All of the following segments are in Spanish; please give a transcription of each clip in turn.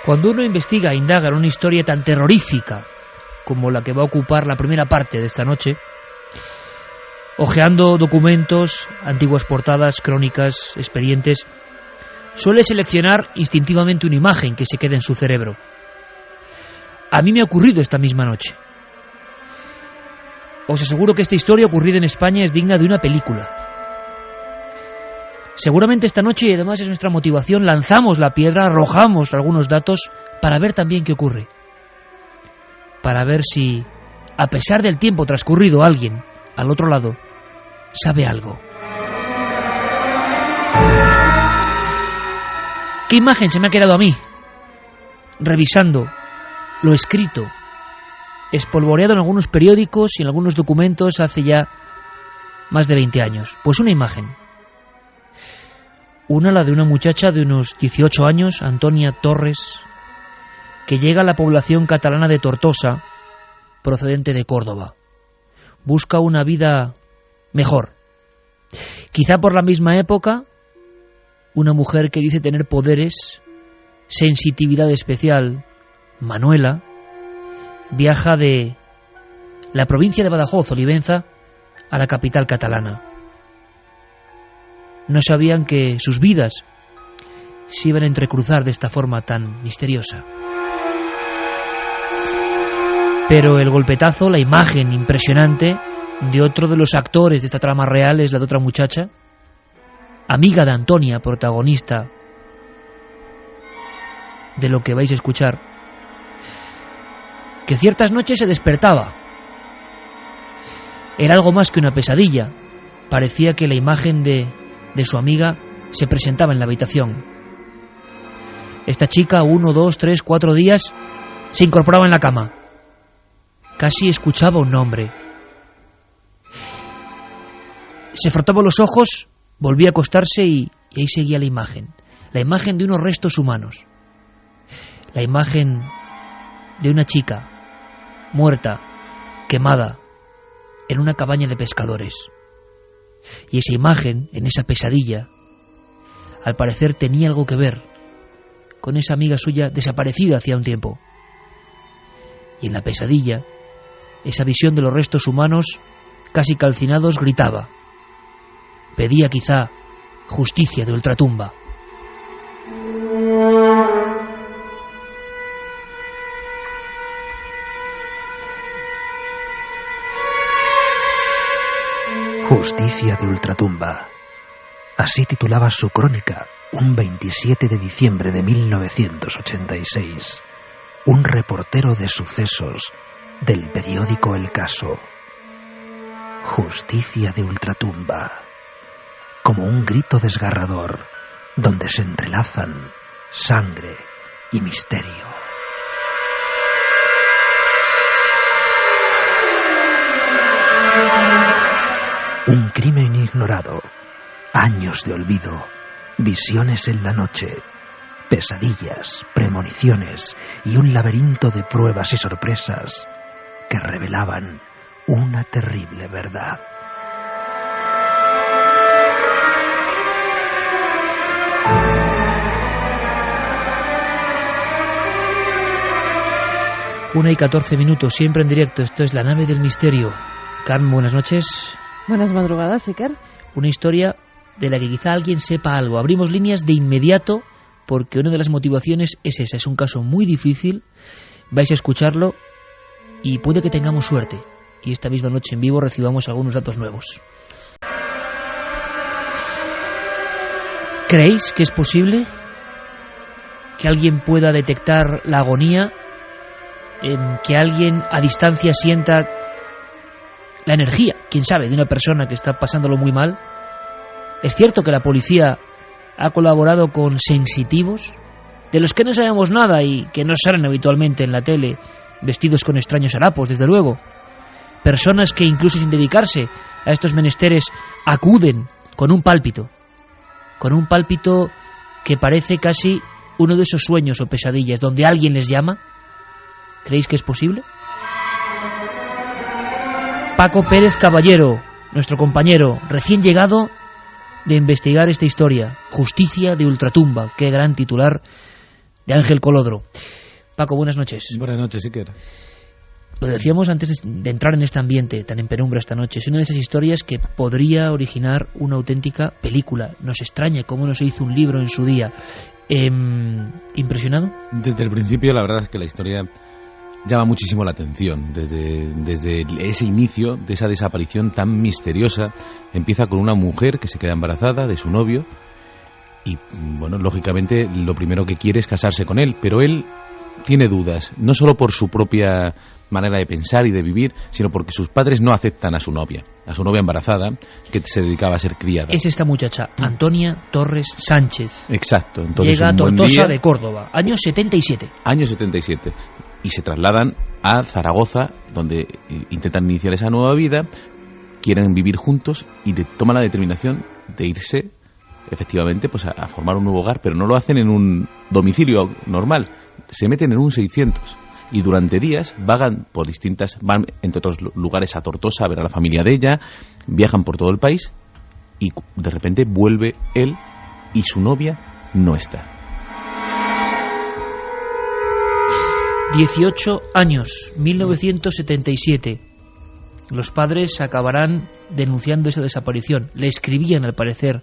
Cuando uno investiga e indaga en una historia tan terrorífica como la que va a ocupar la primera parte de esta noche, hojeando documentos, antiguas portadas, crónicas, expedientes, suele seleccionar instintivamente una imagen que se quede en su cerebro. A mí me ha ocurrido esta misma noche. Os aseguro que esta historia ocurrida en España es digna de una película. Seguramente esta noche, y además es nuestra motivación, lanzamos la piedra, arrojamos algunos datos para ver también qué ocurre. Para ver si, a pesar del tiempo transcurrido, alguien, al otro lado, sabe algo. ¿Qué imagen se me ha quedado a mí? Revisando lo escrito, espolvoreado en algunos periódicos y en algunos documentos hace ya más de 20 años. Pues una imagen. Una, la de una muchacha de unos 18 años, Antonia Torres, que llega a la población catalana de Tortosa, procedente de Córdoba. Busca una vida mejor. Quizá por la misma época, una mujer que dice tener poderes, sensitividad especial, Manuela, viaja de la provincia de Badajoz, Olivenza, a la capital catalana. No sabían que sus vidas se iban a entrecruzar de esta forma tan misteriosa. Pero el golpetazo, la imagen impresionante de otro de los actores de esta trama real es la de otra muchacha, amiga de Antonia, protagonista de lo que vais a escuchar, que ciertas noches se despertaba. Era algo más que una pesadilla. Parecía que la imagen de su amiga se presentaba en la habitación. Esta chica, 1, 2, 3, 4 días, se incorporaba en la cama. Casi escuchaba un nombre. Se frotaba los ojos, volvía a acostarse y ahí seguía la imagen. La imagen de unos restos humanos. La imagen de una chica muerta, quemada, en una cabaña de pescadores. Y esa imagen, en esa pesadilla, al parecer tenía algo que ver con esa amiga suya desaparecida hacía un tiempo. Y en la pesadilla, esa visión de los restos humanos casi calcinados gritaba. Pedía quizá justicia de ultratumba. Justicia de ultratumba. Así titulaba su crónica, un 27 de diciembre de 1986. Un reportero de sucesos del periódico El Caso. Justicia de ultratumba. Como un grito desgarrador, donde se entrelazan sangre y misterio. Un crimen ignorado, años de olvido, visiones en la noche, pesadillas, premoniciones y un laberinto de pruebas y sorpresas que revelaban una terrible verdad. Una y 14 minutos, siempre en directo. Esto es La Nave del Misterio. Carmen, buenas noches. Buenas madrugadas, Iker. Una historia de la que quizá alguien sepa algo. Abrimos líneas de inmediato porque una de las motivaciones es esa. Es un caso muy difícil. Vais a escucharlo y puede que tengamos suerte y esta misma noche en vivo recibamos algunos datos nuevos. ¿Creéis que es posible que alguien pueda detectar la agonía, que alguien a distancia sienta la energía, quién sabe, de una persona que está pasándolo muy mal? Es cierto que la policía ha colaborado con sensitivos, de los que no sabemos nada y que no salen habitualmente en la tele, vestidos con extraños harapos, desde luego. Personas que incluso sin dedicarse a estos menesteres acuden con un pálpito que parece casi uno de esos sueños o pesadillas donde alguien les llama? ¿Creéis que es posible? Paco Pérez Caballero, nuestro compañero, recién llegado de investigar esta historia. Justicia de ultratumba. Qué gran titular de Ángel Colodro. Paco, buenas noches. Buenas noches, Iker. Lo decíamos antes de entrar en este ambiente tan en penumbra esta noche. Es una de esas historias que podría originar una auténtica película. Nos extraña cómo no se hizo un libro en su día. ¿Impresionado? Desde el principio, la verdad es que la historia llama muchísimo la atención. Desde ese inicio de esa desaparición tan misteriosa, empieza con una mujer que se queda embarazada de su novio y, bueno, lógicamente lo primero que quiere es casarse con él, pero él tiene dudas, no solo por su propia manera de pensar y de vivir, sino porque sus padres no aceptan a su novia embarazada, que se dedicaba a ser criada. Es esta muchacha, Antonia Torres Sánchez. Exacto. Entonces, llega a Tortosa de Córdoba, año 77. Año 77. Y se trasladan a Zaragoza, donde intentan iniciar esa nueva vida, quieren vivir juntos y toman la determinación de irse, efectivamente, pues a formar un nuevo hogar, pero no lo hacen en un domicilio normal, se meten en un 600 y durante días van entre otros lugares a Tortosa a ver a la familia de ella, viajan por todo el país y de repente vuelve él y su novia no está. 18 años, 1977. Los padres acabarán denunciando esa desaparición. Le escribían, al parecer,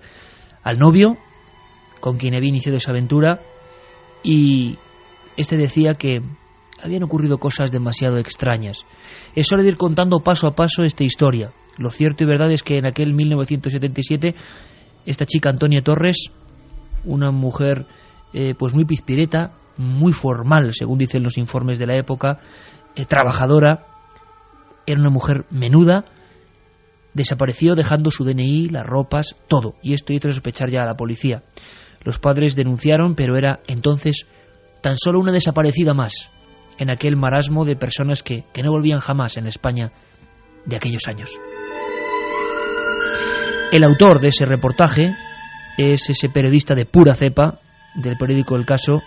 al novio con quien había iniciado esa aventura y este decía que habían ocurrido cosas demasiado extrañas. Es hora de ir contando paso a paso esta historia. Lo cierto y verdad es que en aquel 1977 esta chica Antonia Torres, una mujer pues muy pizpireta, muy formal, según dicen los informes de la época, trabajadora, era una mujer menuda, desapareció dejando su DNI, las ropas, todo, y esto hizo sospechar ya a la policía. Los padres denunciaron, pero era entonces tan solo una desaparecida más en aquel marasmo de personas que no volvían jamás en España de aquellos años. El autor de ese reportaje es ese periodista de pura cepa del periódico El Caso,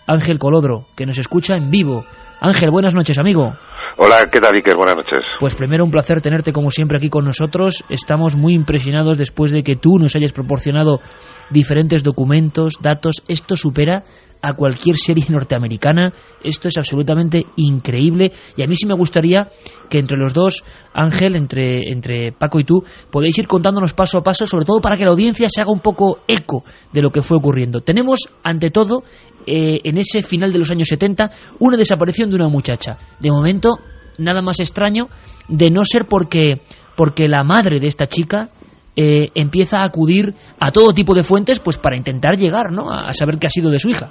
Ángel Colodro, que nos escucha en vivo. Ángel, buenas noches, amigo. Hola, ¿qué tal, Iker? Buenas noches. Pues primero un placer tenerte como siempre aquí con nosotros. Estamos muy impresionados después de que tú nos hayas proporcionado diferentes documentos, datos. Esto supera a cualquier serie norteamericana. Esto es absolutamente increíble y a mí sí me gustaría que entre los dos, Ángel, entre Paco y tú, podéis ir contándonos paso a paso, sobre todo para que la audiencia se haga un poco eco de lo que fue ocurriendo. Tenemos, ante todo, en ese final de los años 70, una desaparición de una muchacha. De momento, nada más extraño, de no ser porque la madre de esta chica empieza a acudir a todo tipo de fuentes pues para intentar llegar, ¿no?, a saber qué ha sido de su hija.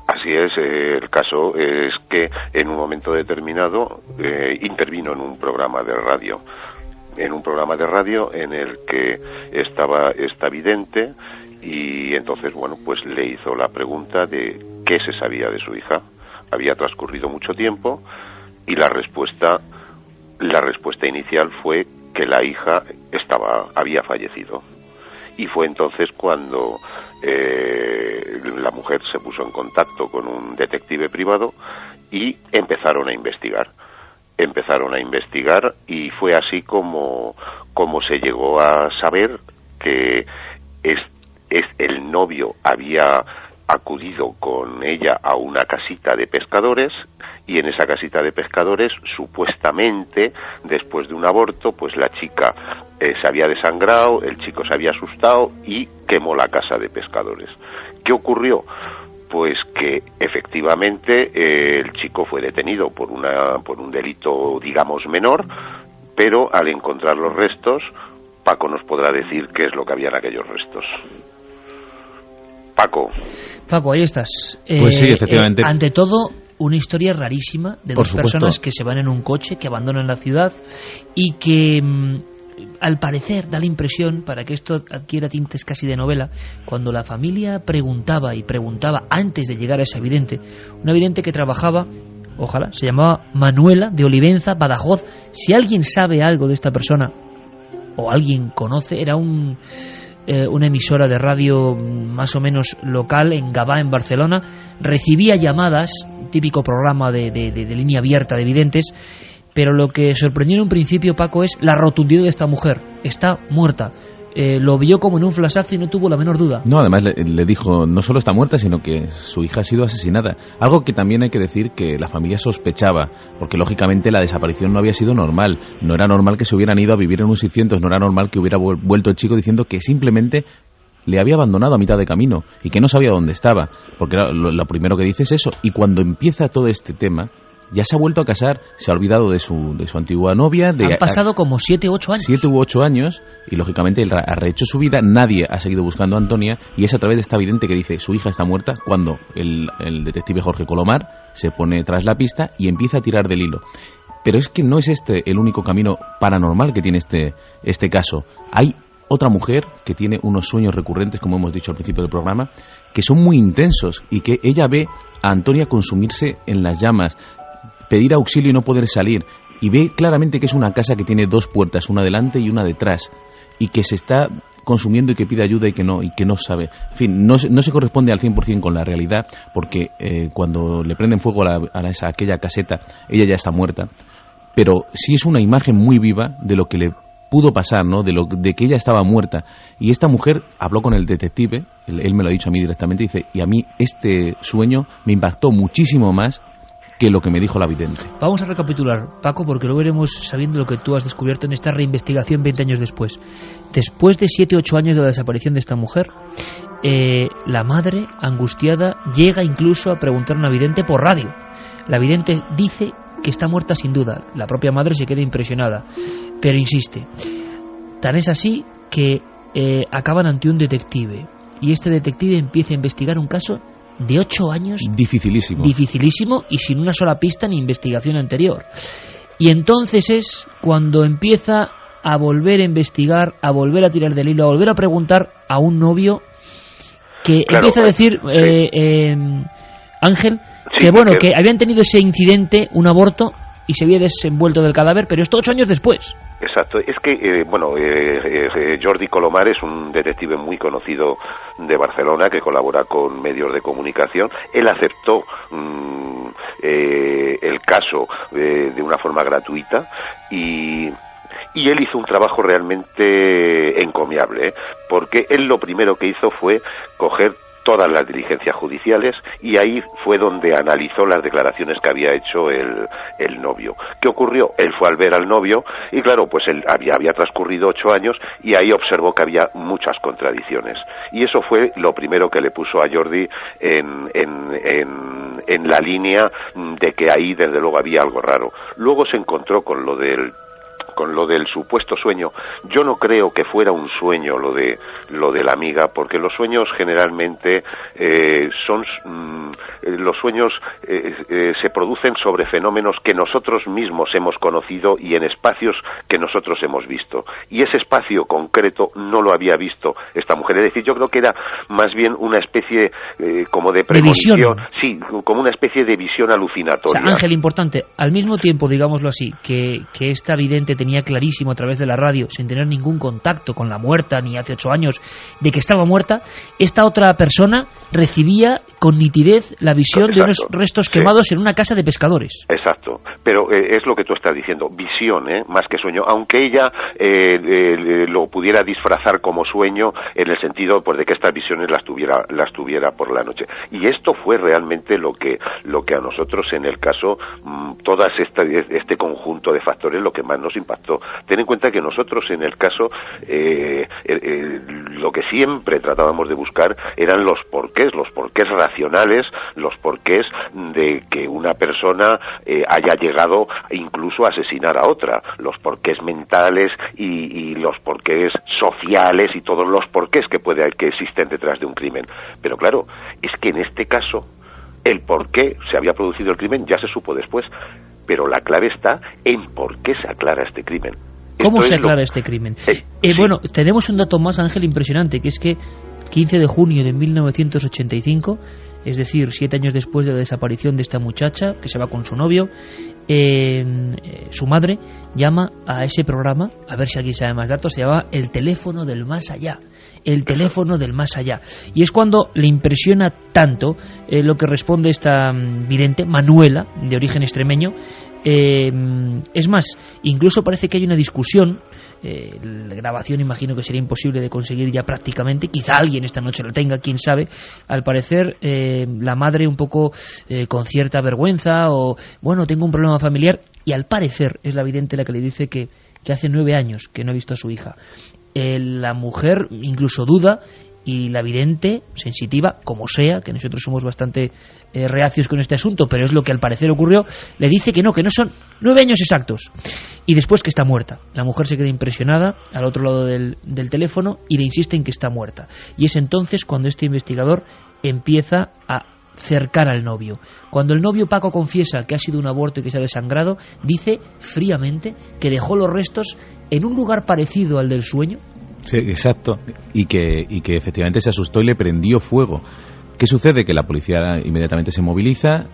Así es, el caso es que en un momento determinado intervino en un programa de radio. En el que estaba esta vidente y entonces, bueno, pues le hizo la pregunta de qué se sabía de su hija. Había transcurrido mucho tiempo y la respuesta inicial fue que la hija había fallecido. Y fue entonces cuando la mujer se puso en contacto con un detective privado y empezaron a investigar y fue así como se llegó a saber que el novio había acudido con ella a una casita de pescadores y en esa casita de pescadores supuestamente después de un aborto pues la chica se había desangrado, el chico se había asustado y quemó la casa de pescadores. ¿Qué ocurrió? Pues que efectivamente el chico fue detenido por un delito, digamos, menor, pero al encontrar los restos, Paco nos podrá decir qué es lo que había en aquellos restos. Paco, ahí estás. Pues sí, efectivamente. Ante todo, una historia rarísima de dos personas que se van en un coche, que abandonan la ciudad y que al parecer da la impresión, para que esto adquiera tintes casi de novela, cuando la familia preguntaba antes de llegar a esa vidente, una vidente que trabajaba, ojalá, se llamaba Manuela de Olivenza, Badajoz. Si alguien sabe algo de esta persona o alguien conoce, era un una emisora de radio más o menos local en Gavà, en Barcelona. Recibía llamadas, típico programa de línea abierta de videntes, pero lo que sorprendió en un principio, Paco, es la rotundidad de esta mujer. Está muerta. Lo vio como en un flashazo y no tuvo la menor duda. No, además le dijo, no solo está muerta, sino que su hija ha sido asesinada. Algo que también hay que decir que la familia sospechaba, porque lógicamente la desaparición no había sido normal. No era normal que se hubieran ido a vivir en un 600, no era normal que hubiera vuelto el chico diciendo que simplemente le había abandonado a mitad de camino y que no sabía dónde estaba, porque lo primero que dice es eso. Y cuando empieza todo este tema, ya se ha vuelto a casar, se ha olvidado de su antigua novia. Han pasado como 7 u 8 años. 7 u 8 años, y lógicamente él ha rehecho su vida, nadie ha seguido buscando a Antonia, y es a través de esta vidente que dice su hija está muerta, cuando el detective Jorge Colomar se pone tras la pista y empieza a tirar del hilo. Pero es que no es este el único camino paranormal que tiene este caso. Hay otra mujer que tiene unos sueños recurrentes, como hemos dicho al principio del programa, que son muy intensos, y que ella ve a Antonia consumirse en las llamas, pedir auxilio y no poder salir, y ve claramente que es una casa que tiene 2 puertas, una delante y una detrás, y que se está consumiendo y que pide ayuda y que no sabe. En fin, no se corresponde al 100% con la realidad, porque cuando le prenden fuego a aquella caseta, ella ya está muerta, pero sí es una imagen muy viva de lo que le pudo pasar, ¿no? De que ella estaba muerta. Y esta mujer habló con el detective, él me lo ha dicho a mí directamente, dice, y a mí este sueño me impactó muchísimo más que lo que me dijo la vidente. Vamos a recapitular, Paco, porque luego iremos sabiendo lo que tú has descubierto en esta reinvestigación 20 años después. Después de 7 u 8 años de la desaparición de esta mujer, la madre, angustiada, llega incluso a preguntar a una vidente por radio. La vidente dice que está muerta sin duda. La propia madre se queda impresionada, pero insiste. Tan es así que acaban ante un detective, y este detective empieza a investigar un caso de 8 años. Dificilísimo y sin una sola pista ni investigación anterior. Y entonces es cuando empieza a volver a investigar, a volver a tirar del hilo, a volver a preguntar a un novio que empieza a decir, Ángel, sí, que habían tenido ese incidente, un aborto, y se había desenvuelto del cadáver, pero esto 8 años después. Exacto, es que Jordi Colomar es un detective muy conocido de Barcelona que colabora con medios de comunicación. Él aceptó el caso de una forma gratuita y él hizo un trabajo realmente encomiable, porque él lo primero que hizo fue coger todas las diligencias judiciales, y ahí fue donde analizó las declaraciones que había hecho el novio. ¿Qué ocurrió? Él fue al ver al novio y claro, pues él había transcurrido 8 años y ahí observó que había muchas contradicciones, y eso fue lo primero que le puso a Jordi en la línea de que ahí desde luego había algo raro. Luego se encontró con lo del supuesto sueño. Yo no creo que fuera un sueño lo de la amiga, porque los sueños generalmente los sueños se producen sobre fenómenos que nosotros mismos hemos conocido y en espacios que nosotros hemos visto, y ese espacio concreto no lo había visto esta mujer. Es decir, yo creo que era más bien una especie como de premonición, de visión. Sí, como una especie de visión alucinatoria. O sea, Ángel, importante, al mismo tiempo, digámoslo así, que esta vidente tenía clarísimo a través de la radio, sin tener ningún contacto con la muerta, ni hace 8 años, de que estaba muerta, esta otra persona recibía con nitidez la visión de unos restos quemados en una casa de pescadores. Exacto, pero es lo que tú estás diciendo, visión, más que sueño, aunque ella lo pudiera disfrazar como sueño, en el sentido pues de que estas visiones las tuviera por la noche. Y esto fue realmente lo que a nosotros en el caso, todas este conjunto de factores, lo que más nos impactó. Ten en cuenta que nosotros en el caso lo que siempre tratábamos de buscar eran los porqués racionales, los porqués de que una persona haya llegado incluso a asesinar a otra, los porqués mentales y los porqués sociales y todos los porqués que existen detrás de un crimen. Pero claro, es que en este caso el por qué se había producido el crimen ya se supo después, pero la clave está en por qué se aclara este crimen. ¿Cómo se aclara este crimen? Sí. Bueno, tenemos un dato más, Ángel, impresionante, que es que 15 de junio de 1985, es decir, 7 años después de la desaparición de esta muchacha, que se va con su novio, su madre llama a ese programa, a ver si alguien sabe más datos, se llama El Teléfono del Más Allá. el teléfono del más allá. Y es cuando le impresiona tanto lo que responde esta vidente, Manuela, de origen extremeño. Es más, incluso parece que hay una discusión. La grabación imagino que sería imposible de conseguir ya prácticamente, quizá alguien esta noche lo tenga, quién sabe. Al parecer la madre un poco con cierta vergüenza o bueno, tengo un problema familiar, y al parecer es la vidente la que le dice que hace 9 años que no ha visto a su hija. La mujer incluso duda, y la vidente, sensitiva, como sea, que nosotros somos bastante reacios con este asunto, pero es lo que al parecer ocurrió, le dice que no son 9 años exactos, y después que está muerta. La mujer se queda impresionada al otro lado del teléfono y le insiste en que está muerta, y es entonces cuando este investigador empieza a cercar al novio. Cuando el novio Paco confiesa que ha sido un aborto y que se ha desangrado, dice fríamente que dejó los restos en un lugar parecido al del sueño. Sí, exacto, y que efectivamente se asustó y le prendió fuego. ¿Qué sucede? Que la policía inmediatamente se moviliza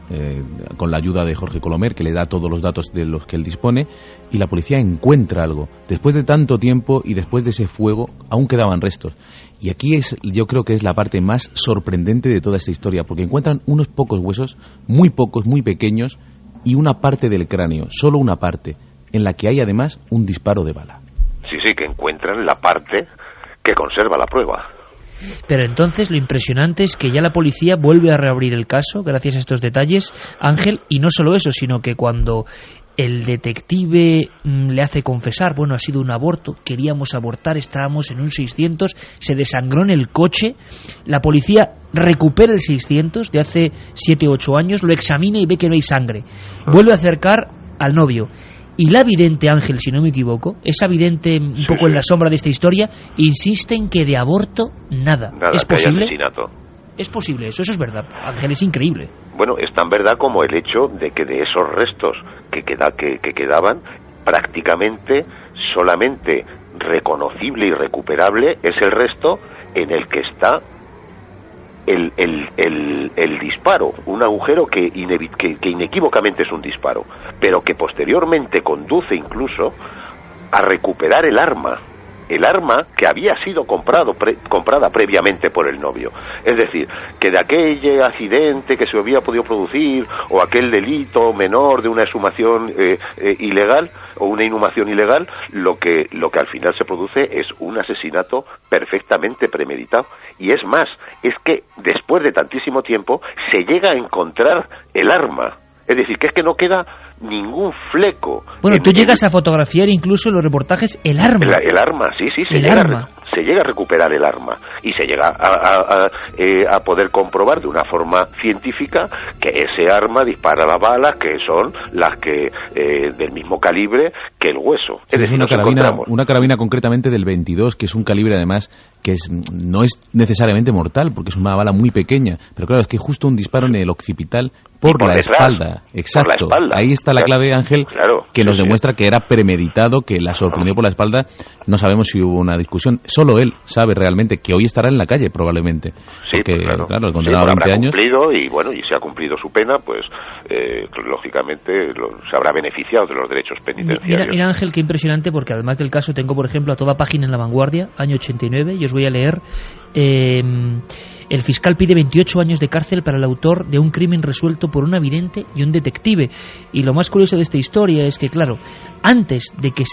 con la ayuda de Jorge Colomer, que le da todos los datos de los que él dispone, y la policía encuentra algo. Después de tanto tiempo y después de ese fuego, aún quedaban restos. Y aquí yo creo que es la parte más sorprendente de toda esta historia, porque encuentran unos pocos huesos, muy pocos, muy pequeños, y una parte del cráneo, solo una parte, en la que hay además un disparo de bala. Sí, que encuentran la parte que conserva la prueba. Pero entonces lo impresionante es que ya la policía vuelve a reabrir el caso gracias a estos detalles, Ángel, y no solo eso, sino que cuando el detective le hace confesar, bueno, ha sido un aborto, queríamos abortar, estábamos en un 600, se desangró en el coche, la policía recupera el 600 de hace 7 u 8 años, lo examina y ve que no hay sangre, vuelve a acercar al novio. Y la vidente, Ángel, si no me equivoco, esa vidente un poco en la sombra de esta historia, insiste en que de aborto nada. ¿Es posible? Es posible, eso es verdad. Ángel, es increíble. Bueno, es tan verdad como el hecho de que de esos restos que quedaban, prácticamente solamente reconocible y recuperable es el resto en el que está el disparo, un agujero que inequívocamente es un disparo, pero que posteriormente conduce incluso a recuperar el arma que había sido comprada previamente por el novio. Es decir, que de aquel accidente que se había podido producir o aquel delito menor de una exhumación ilegal o una inhumación ilegal, lo que al final se produce es un asesinato perfectamente premeditado. Y es más, es que después de tantísimo tiempo se llega a encontrar el arma. Es decir, que es que no queda ningún fleco. Bueno, tú llegas a fotografiar incluso en los reportajes el arma. El arma, sí, se llega a recuperar el arma y se llega a poder comprobar de una forma científica que ese arma dispara las balas que son las que del mismo calibre que el hueso. Sí, es una carabina concretamente del 22, que es un calibre además que no es necesariamente mortal porque es una bala muy pequeña, pero claro, es que justo un disparo en el occipital por la espalda. Exacto. Por la espalda. Ahí está la clave, Ángel, que nos demuestra que era premeditado, que la sorprendió por la espalda. No sabemos si hubo una discusión. Solo él sabe realmente que hoy estará en la calle, probablemente. Sí, porque, claro, el condenado a 20 años. Y se ha cumplido su pena, pues lógicamente se habrá beneficiado de los derechos penitenciarios. Mira, Ángel, qué impresionante, porque además del caso tengo, por ejemplo, a toda página en La Vanguardia, año 89, y os voy a leer. El fiscal pide 28 años de cárcel para el autor de un crimen resuelto por una vidente y un detective. Y lo más curioso de esta historia es que, claro, antes de que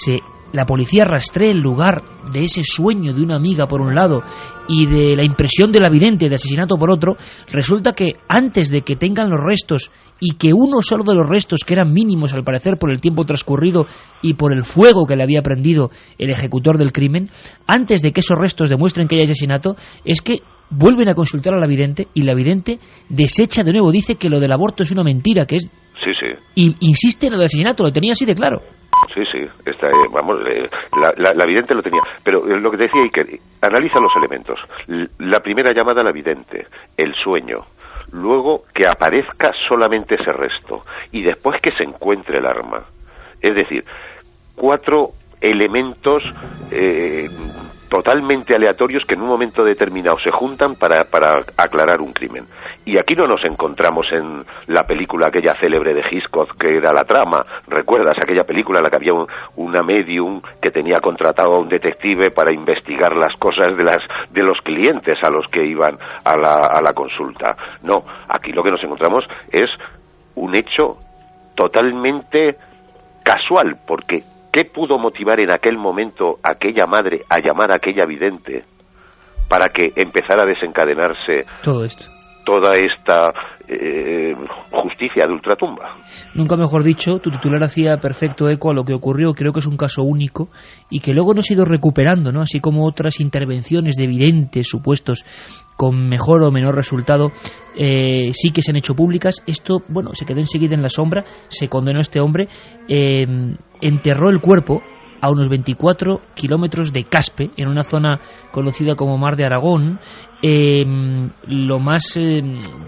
la policía rastree el lugar de ese sueño de una amiga por un lado y de la impresión de la vidente de asesinato por otro, resulta que antes de que tengan los restos y que uno solo de los restos, que eran mínimos al parecer por el tiempo transcurrido y por el fuego que le había prendido el ejecutor del crimen, antes de que esos restos demuestren que hay asesinato, es que vuelven a consultar a la vidente y la vidente desecha de nuevo, dice que lo del aborto es una mentira, que es... Sí. Y insiste en el asesinato, lo tenía así de claro. Sí, la vidente lo tenía. Pero lo que te decía, Iker, analiza los elementos. La primera llamada a la vidente, el sueño. Luego que aparezca solamente ese resto. Y después que se encuentre el arma. Es decir, 4 elementos totalmente aleatorios que en un momento determinado se juntan para aclarar un crimen. Y aquí no nos encontramos en la película aquella célebre de Hitchcock que era La Trama. ¿Recuerdas aquella película en la que había una medium que tenía contratado a un detective para investigar las cosas de los clientes a los que iban a la consulta? No, aquí lo que nos encontramos es un hecho totalmente casual, porque ¿qué pudo motivar en aquel momento a aquella madre a llamar a aquella vidente para que empezara a desencadenarse todo esto? Toda esta justicia de ultratumba. Nunca mejor dicho, tu titular hacía perfecto eco a lo que ocurrió. Creo que es un caso único y que luego no se ha ido recuperando, ¿no? Así como otras intervenciones de videntes supuestos con mejor o menor resultado sí que se han hecho públicas. Esto, bueno, se quedó enseguida en la sombra, se condenó a este hombre, enterró el cuerpo a unos 24 kilómetros de Caspe, en una zona conocida como Mar de Aragón. Lo más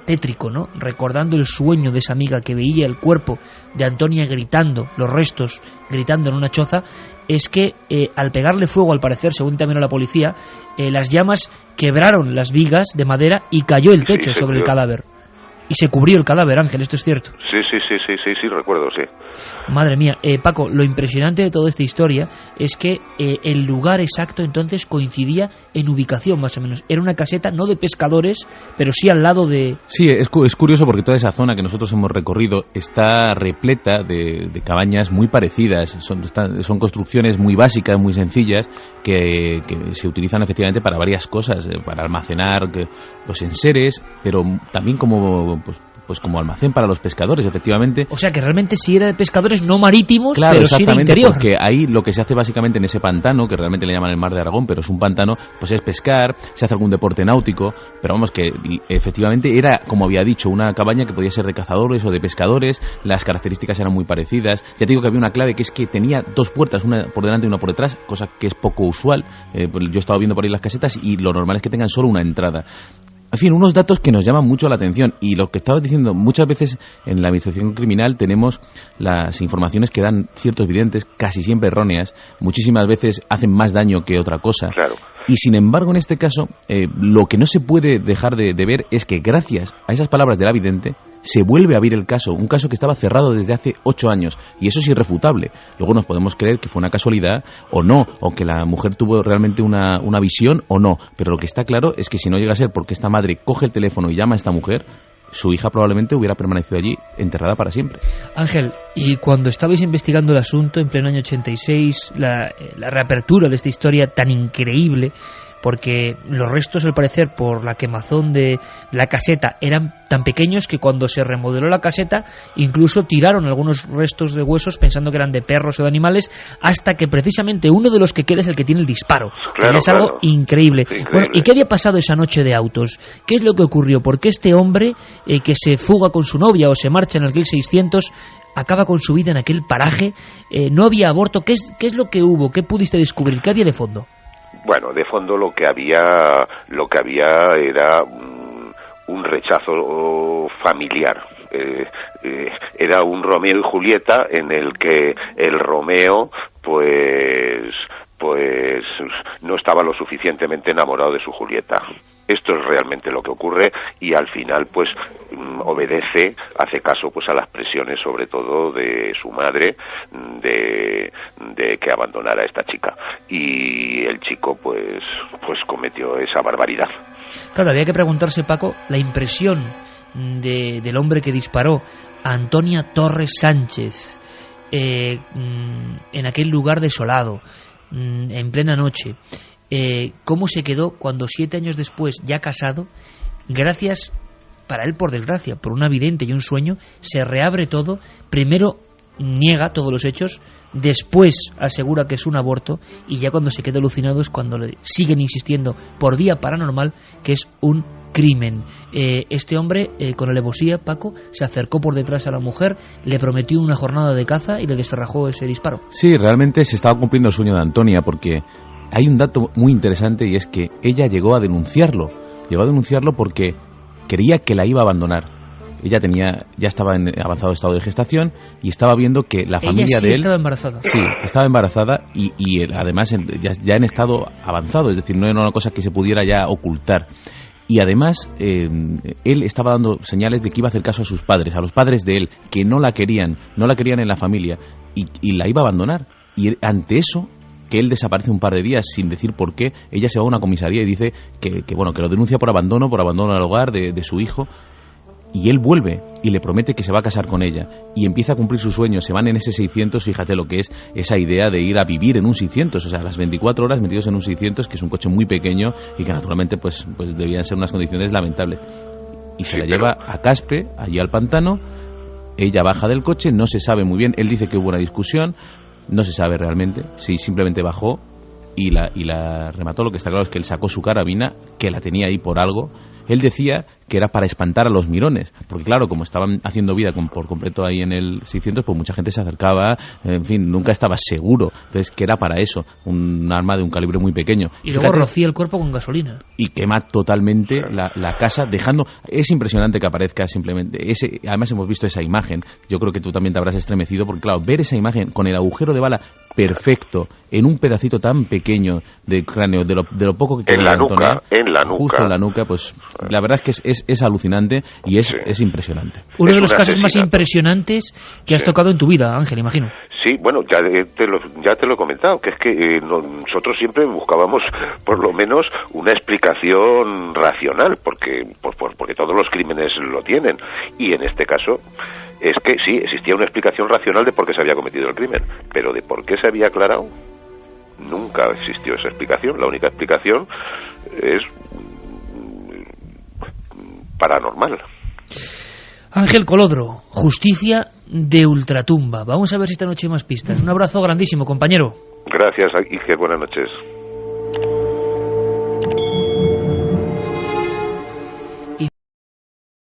tétrico, ¿no? Recordando el sueño de esa amiga que veía el cuerpo de Antonia gritando, los restos gritando en una choza, es que al pegarle fuego, al parecer, según también a la policía, las llamas quebraron las vigas de madera y cayó el techo sobre el cadáver. Y se cubrió el cadáver, Ángel, ¿esto es cierto? Sí, recuerdo, sí. Madre mía, Paco, lo impresionante de toda esta historia es que el lugar exacto entonces coincidía en ubicación, más o menos. Era una caseta no de pescadores, pero sí al lado de... Sí, es curioso porque toda esa zona que nosotros hemos recorrido está repleta de cabañas muy parecidas. Son construcciones muy básicas, muy sencillas, que se utilizan efectivamente para varias cosas, para almacenar los enseres, pero también como almacén para los pescadores, efectivamente. O sea que realmente sí era de pescadores no marítimos, claro, pero sí de interior. Porque ahí lo que se hace básicamente en ese pantano, que realmente le llaman el Mar de Aragón, pero es un pantano, pues es pescar, se hace algún deporte náutico, pero vamos, que efectivamente era, como había dicho, una cabaña que podía ser de cazadores o de pescadores, las características eran muy parecidas. Ya te digo que había una clave, que es que tenía dos puertas, una por delante y una por detrás, cosa que es poco usual. Yo he estado viendo por ahí las casetas y lo normal es que tengan solo una entrada. En fin, unos datos que nos llaman mucho la atención, y lo que estabas diciendo, muchas veces en la investigación criminal tenemos las informaciones que dan ciertos videntes, casi siempre erróneas, muchísimas veces hacen más daño que otra cosa. Claro. Y sin embargo, en este caso, lo que no se puede dejar de ver es que gracias a esas palabras de la vidente se vuelve a abrir el caso, un caso que estaba cerrado desde hace 8 años, y eso es irrefutable. Luego nos podemos creer que fue una casualidad o no, o que la mujer tuvo realmente una visión o no, pero lo que está claro es que si no llega a ser porque esta madre coge el teléfono y llama a esta mujer, su hija probablemente hubiera permanecido allí enterrada para siempre. Ángel, y cuando estabais investigando el asunto en pleno año 86, la reapertura de esta historia tan increíble, porque los restos, al parecer, por la quemazón de la caseta, eran tan pequeños que cuando se remodeló la caseta incluso tiraron algunos restos de huesos pensando que eran de perros o de animales, hasta que precisamente uno de los que queda es el que tiene el disparo. Claro, es algo increíble. Bueno, ¿y qué había pasado esa noche de autos? ¿Qué es lo que ocurrió? ¿Por qué este hombre que se fuga con su novia o se marcha en el 1600 acaba con su vida en aquel paraje? No había aborto. ¿Qué es lo que hubo? ¿Qué pudiste descubrir? ¿Qué había de fondo? Bueno, de fondo lo que había era un rechazo familiar. Era un Romeo y Julieta en el que el Romeo pues no estaba lo suficientemente enamorado de su Julieta. Esto es realmente lo que ocurre, y al final pues hace caso pues a las presiones, sobre todo de su madre, de que abandonara a esta chica, y el chico pues cometió esa barbaridad. Claro, había que preguntarse, Paco, la impresión del hombre que disparó, Antonia Torres Sánchez, en aquel lugar desolado, en plena noche. ¿Cómo se quedó cuando 7 años después, ya casado, gracias, para él por desgracia, por una vidente y un sueño, se reabre todo? Primero niega todos los hechos, después asegura que es un aborto, y ya cuando se queda alucinado es cuando le siguen insistiendo por vía paranormal que es un crimen. Este hombre, con alevosía, Paco, se acercó por detrás a la mujer, le prometió una jornada de caza y le descerrajó ese disparo. Sí, realmente se estaba cumpliendo el sueño de Antonia, porque hay un dato muy interesante, y es que ella llegó a denunciarlo porque creía que la iba a abandonar. Ella ya estaba en avanzado estado de gestación y estaba viendo que la familia de él estaba embarazada. Sí, estaba embarazada y él, además ya en estado avanzado, es decir, no era una cosa que se pudiera ya ocultar. Y además, él estaba dando señales de que iba a hacer caso a sus padres, a los padres de él, que no la querían en la familia, y la iba a abandonar. Y ante eso, que él desaparece un par de días sin decir por qué, ella se va a una comisaría y dice que lo denuncia por abandono al hogar de su hijo. Y él vuelve y le promete que se va a casar con ella y empieza a cumplir sus sueños. Se van en ese 600, fíjate lo que es esa idea de ir a vivir en un 600, o sea, las 24 horas metidos en un 600, que es un coche muy pequeño y que naturalmente pues debían ser unas condiciones lamentables. Y se la lleva a Caspe, allí al pantano. Ella baja del coche, no se sabe muy bien, él dice que hubo una discusión, no se sabe realmente si simplemente bajó y la remató. Lo que está claro es que él sacó su carabina, que la tenía ahí por algo. Él decía que era para espantar a los mirones, porque claro, como estaban haciendo vida por completo ahí en el 600, pues mucha gente se acercaba, en fin, nunca estaba seguro. Entonces, que era para eso, un arma de un calibre muy pequeño. Y luego rocía el cuerpo con gasolina. Y quema totalmente la casa, dejando... Es impresionante que aparezca simplemente... Además hemos visto esa imagen, yo creo que tú también te habrás estremecido, porque claro, ver esa imagen con el agujero de bala perfecto, en un pedacito tan pequeño de cráneo, de lo poco que queda en la nuca, justo en la nuca, pues la verdad es que es alucinante y es impresionante. Uno de los casos más impresionantes que has tocado en tu vida, Ángel, imagino. Sí, bueno, ya te lo he comentado, que es que nosotros siempre buscábamos por lo menos una explicación racional, porque todos los crímenes lo tienen, y en este caso es que sí, existía una explicación racional de por qué se había cometido el crimen, pero de por qué se había aclarado, nunca existió esa explicación. La única explicación es paranormal. Ángel Colodro, Justicia de Ultratumba. Vamos a ver si esta noche hay más pistas. Un abrazo grandísimo, compañero. Gracias y que buenas noches.